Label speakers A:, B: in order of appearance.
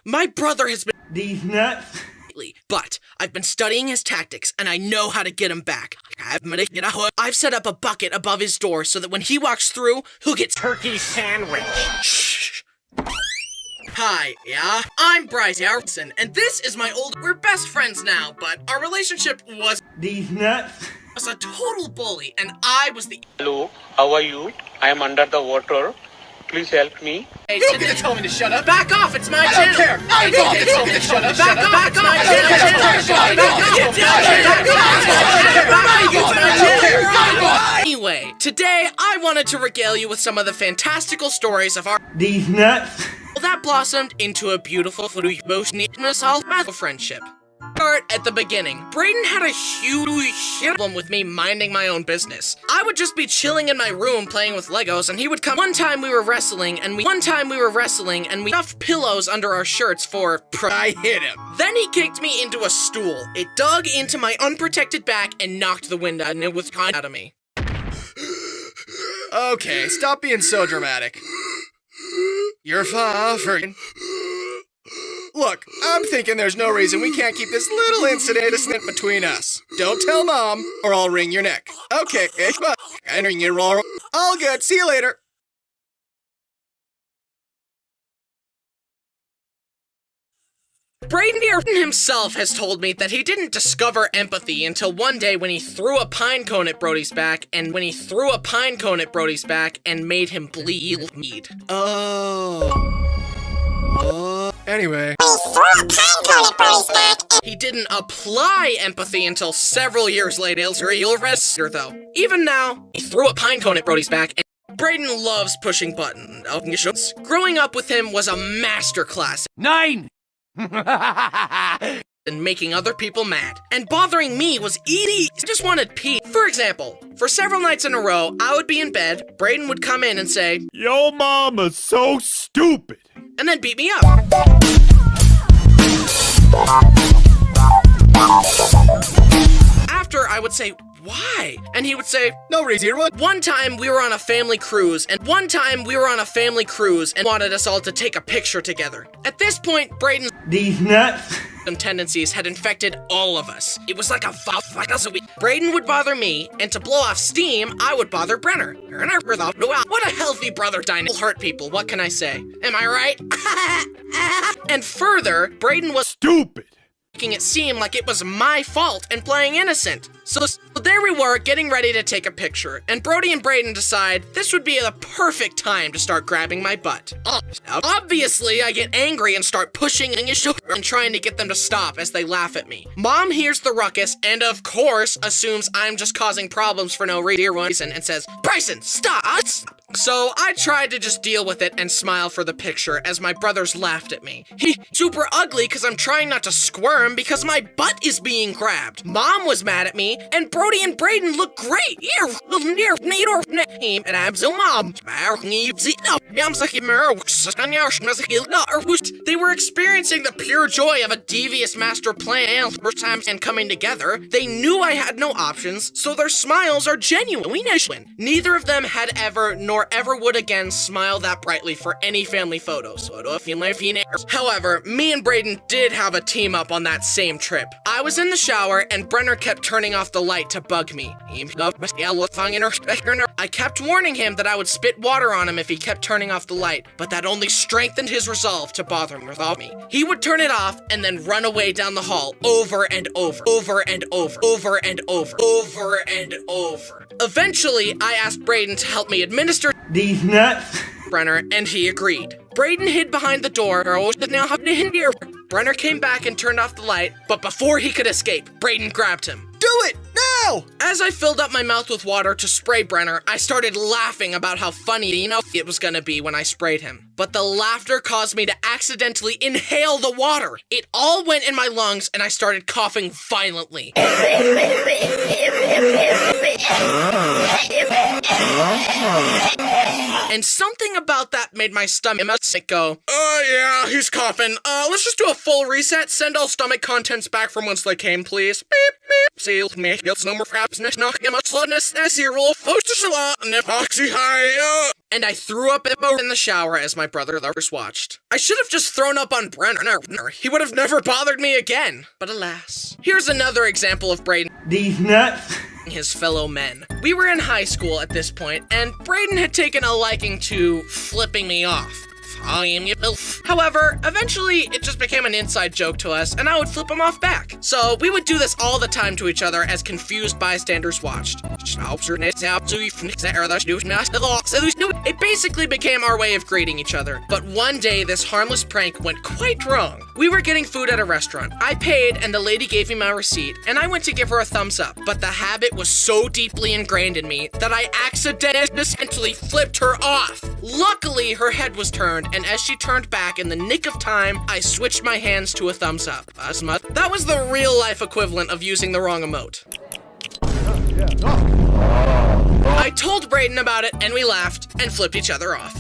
A: My brother has been
B: These nuts.
A: But I've been studying his tactics, and I know how to get him back. I've set up a bucket above his door so that when he walks through, he'll get
C: turkey sandwich.
A: Shh. Hi, yeah? I'm Bryson, and this is my old... We're best friends now, but our relationship was
B: These nuts.
A: a total bully, and I was the...
D: Hello, how are you? I am under the water. Please help me.
A: You don't get to tell me to shut up. Back off, it's my channel. I don't care. I don't get to tell me to shut up. Back off, it's my channel. Anyway, today I wanted to regale you with some of the fantastical stories of our...
B: These nuts.
A: That blossomed into a beautiful friendship. Start at the beginning. Brayden had a huge problem with me minding my own business. I would just be chilling in my room playing with Legos, and he would come. One time we were wrestling, and we stuffed pillows under our shirts for I hit him. Then he kicked me into a stool. It dug into my unprotected back and knocked the wind out, and it was out of me.
E: Okay, stop being so dramatic. You're fine. Look, I'm thinking there's no reason we can't keep this little incident between us. Don't tell Mom, or I'll wring your neck. Okay, all good, see you later.
A: Brayden himself has told me that he didn't discover empathy until one day when he threw a pine cone at Brody's back, and made him bleed.
E: Anyway.
A: He didn't apply empathy until several years later, though. Even now, he threw a pine cone at Brody's back, and Brayden loves pushing buttons. Growing up with him was a masterclass.
C: 9!
A: And making other people mad. And bothering me was easy. I just wanted peace. For example, for several nights in a row, I would be in bed, Brayden would come in and say,
F: "Yo mama's so stupid,"
A: and then beat me up. After, I would say, "Why?" And he would say,
E: "No reason."
A: One time we were on a family cruise and wanted us all to take a picture together. At this point, Brayden's
B: These nuts.
A: tendencies had infected all of us. It was like a Brayden would bother me, and to blow off steam, I would bother Brenner. What a healthy brother dynamic. Hurt people, what can I say? Am I right? And further, Brayden was
F: stupid,
A: making it seem like it was my fault and playing innocent. So there we were, getting ready to take a picture, and Brody and Brayden decide this would be the perfect time to start grabbing my butt. Obviously, I get angry and start pushing his shoulder and trying to get them to stop as they laugh at me. Mom hears the ruckus and, of course, assumes I'm just causing problems for no reason and says, "Bryson, stop!" So I tried to just deal with it and smile for the picture as my brothers laughed at me. He's super ugly because I'm trying not to squirm because my butt is being grabbed. Mom was mad at me, and Brody and Brayden look great. And I'm so mom. They were experiencing the pure joy of a devious master plan first time and coming together. They knew I had no options, so their smiles are genuine. Neither of them had ever, nor ever would again, smile that brightly for any family photos. However, me and Brayden did have a team up on that same trip. I was in the shower, and Brenner kept turning off the light to bug me. I kept warning him that I would spit water on him if he kept turning off the light, but that only strengthened his resolve to bother me. He would turn it off and then run away down the hall over and over. Eventually, I asked Brayden to help me administer
B: These nuts.
A: Brenner, and he agreed. Brayden hid behind the door. Brenner came back and turned off the light, but before he could escape, Brayden grabbed him.
E: Do it, now!
A: As I filled up my mouth with water to spray Brenner, I started laughing about how funny it was gonna be when I sprayed him. But the laughter caused me to accidentally inhale the water. It all went in my lungs, and I started coughing violently. And something about that made my stomach go, "Oh yeah, he's coughing. Let's just do a full reset. Send all stomach contents back from whence they came, please. Beep, beep. See, me, it's no more fraps, not him, slowness, zero, post a lot, and epoxy high, and I threw up in the shower as my brothers watched. I should have just thrown up on Brenner. He would have never bothered me again. But alas. Here's another example of Brayden
B: These nuts.
A: his fellow men. We were in high school at this point, and Brayden had taken a liking to flipping me off. However, eventually it just became an inside joke to us, and I would flip him off back. So we would do this all the time to each other as confused bystanders watched. It basically became our way of greeting each other. But one day, this harmless prank went quite wrong. We were getting food at a restaurant. I paid, and the lady gave me my receipt, and I went to give her a thumbs up. But the habit was so deeply ingrained in me that I accidentally flipped her off. Luckily, her head was turned, and as she turned back in the nick of time, I switched my hands to a thumbs up. That was the real-life equivalent of using the wrong emote. I told Brayden about it, and we laughed and flipped each other off.